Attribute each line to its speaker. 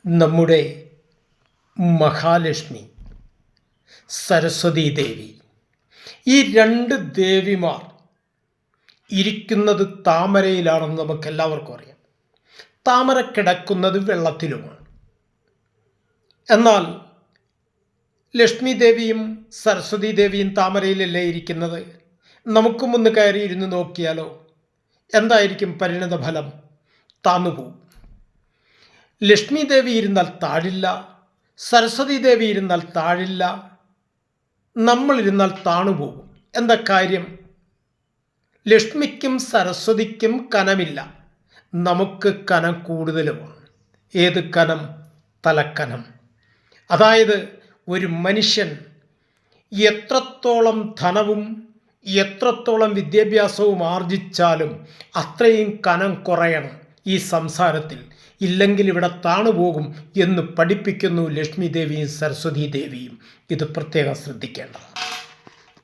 Speaker 1: നമ്മുടെ മഹാലക്ഷ്മി, സരസ്വതി ദേവി, ഈ രണ്ട് ദേവിമാർ ഇരിക്കുന്നത് താമരയിലാണെന്ന് നമുക്കെല്ലാവർക്കും അറിയാം. താമര കിടക്കുന്നത് വെള്ളത്തിലുമാണ്. എന്നാൽ ലക്ഷ്മി ദേവിയും സരസ്വതി ദേവിയും താമരയിലല്ലേ ഇരിക്കുന്നത്? നമുക്കും ഒന്ന് കയറിയിരുന്ന് നോക്കിയാലോ? എന്തായിരിക്കും പരിണത ഫലം? താന്നുപോകും. ലക്ഷ്മി ദേവി ഇരുന്നാൽ താഴില്ല, സരസ്വതി ദേവി ഇരുന്നാൽ താഴില്ല, നമ്മളിരുന്നാൽ താണുപോകും. എന്താ കാര്യം? ലക്ഷ്മിക്കും സരസ്വതിക്കും കനമില്ല, നമുക്ക് കനം കൂടുതലുമാണ്. ഏത് കനം? തലക്കനം. അതായത് ഒരു മനുഷ്യൻ എത്രത്തോളം ധനവും എത്രത്തോളം വിദ്യാഭ്യാസവും ആർജിച്ചാലും അത്രയും കനം കുറയണം ഈ സംസാരത്തിൽ, ഇല്ലെങ്കിൽ ഇവിടെ താണുപോകും എന്ന് പഠിപ്പിക്കുന്നു ലക്ഷ്മി ദേവിയും സരസ്വതി ദേവിയും. ഇത് പ്രത്യേകം ശ്രദ്ധിക്കേണ്ടതാണ്.